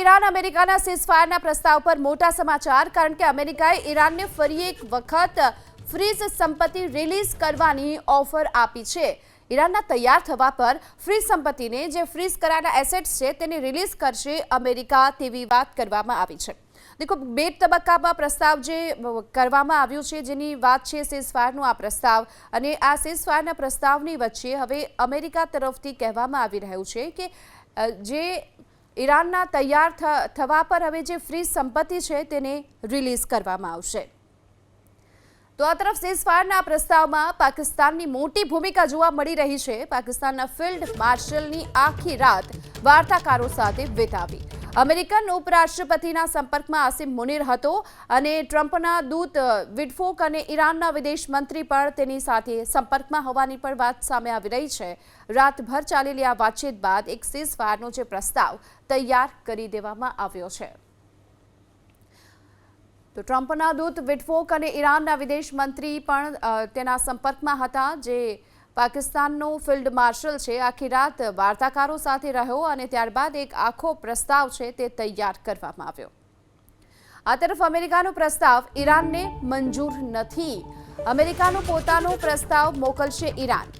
Iran અમેરિકાના સીઝફાયરના પ્રસ્તાવ પર મોટા સમાચાર, કારણ કે અમેરિકાએ ઈરાનને ફરી એક વખત ફ્રીઝ સંપત્તિ રિલીઝ કરવાની ઓફર આપી છે। ઈરાનના તૈયાર થવા પર ફ્રીઝ સંપત્તિને જે ફ્રીઝ કરાયેલા એસેટ્સ છે તેને રિલીઝ કરશે અમેરિકા તેવી વાત કરવામાં આવી છે। देखो બે તબક્કામાં પ્રસ્તાવ જે કરવામાં આવ્યું છે, જેની વાત છે સીઝફાયરનો આ પ્રસ્તાવ, અને આ સીઝફાયરના પ્રસ્તાવની વચ્ચે હવે અમેરિકા તરફથી કહેવામાં આવી રહ્યું છે કે જે ઈરાનના તૈયાર થવા પર હવે જે ફ્રીઝ સંપત્તિ છે તેને રિલીઝ કરવામાં આવશે। તો આ તરફ સીઝફાયરના પ્રસ્તાવમાં પાકિસ્તાનની મોટી ભૂમિકા જોવા મળી રહી છે। પાકિસ્તાનના ફિલ્ડ માર્શલની આખી રાત વાર્તાકારો સાથે વિતાવી। અમેરિકન ઉપરાષ્ટ્રપતિના સંપર્કમાં આસિમ મુનીર હતો, અને ટ્રમ્પના દૂત વિટફોક અને ઈરાનના વિદેશ મંત્રી પણ તેની સાથે સંપર્કમાં હોવાની પણ વાત સામે આવી રહી છે। રાતભર ચાલેલી આ વાતચીત બાદ એક સીઝફાયરનો જે પ્રસ્તાવ તૈયાર કરી દેવામાં આવ્યો છે। તો ટ્રમ્પના દૂત વિટફોક અને ઈરાનના વિદેશ મંત્રી પણ તેના સંપર્કમાં હતા। જે પાકિસ્તાનનો ફિલ્ડ માર્શલ છે આખી રાત વાર્તાકારો સાથે રહ્યો, અને ત્યારબાદ એક આખો પ્રસ્તાવ છે તે તૈયાર કરવામાં આવ્યો। આ તરફ અમેરિકાનો પ્રસ્તાવ ઈરાનને મંજૂર નથી। અમેરિકાનો પોતાનો પ્રસ્તાવ મોકલશે ઈરાન,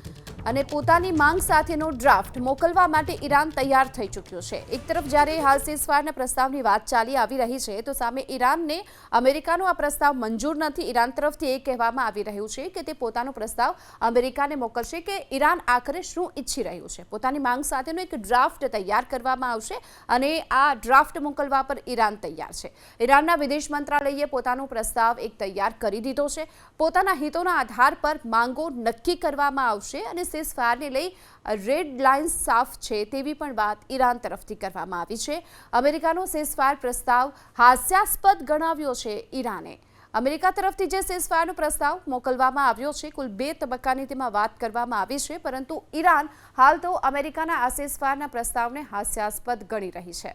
અને પોતાની માંગ સાથેનો ડ્રાફ્ટ મોકલવા માટે ઈરાન તૈયાર થઈ ચૂક્યો છે। એક તરફ જ્યારે હાલ સીઝફાયરના પ્રસ્તાવની વાત ચાલી આવી રહી છે, તો સામે ઈરાનને અમેરિકાનો આ પ્રસ્તાવ મંજૂર નથી। ઈરાન તરફથી એ કહેવામાં આવી રહ્યું છે કે તે પોતાનો પ્રસ્તાવ અમેરિકાને મોકલશે, કે ઈરાન આખરે શું ઈચ્છી રહ્યું છે। પોતાની માંગ સાથેનો એક ડ્રાફ્ટ તૈયાર કરવામાં આવશે, અને આ ડ્રાફ્ટ મોકલવા પર ઈરાન તૈયાર છે। ઈરાનના વિદેશ મંત્રાલયે પોતાનો પ્રસ્તાવ એક તૈયાર કરી દીધો છે। પોતાના હિતોના આધાર પર માંગો નક્કી કરવામાં આવશે, અને સીઝફાયરને લઈ રેડ લાઇન્સ સાફ છે તેવી પણ વાત ઈરાન તરફથી કરવામાં આવી છે। અમેરિકાનો સીઝફાયર પ્રસ્તાવ હાસ્યાસ્પદ ગણાવ્યો છે ઈરાને। અમેરિકા તરફથી જે સીઝફાયરનો પ્રસ્તાવ મોકલવામાં આવ્યો છે, કુલ 2 તબક્કાની તેમાં વાત કરવામાં આવી છે, પરંતુ ઈરાન હાલ તો અમેરિકાના આ સીઝફાયરના પ્રસ્તાવને હાસ્યાસ્પદ ગણી રહી છે।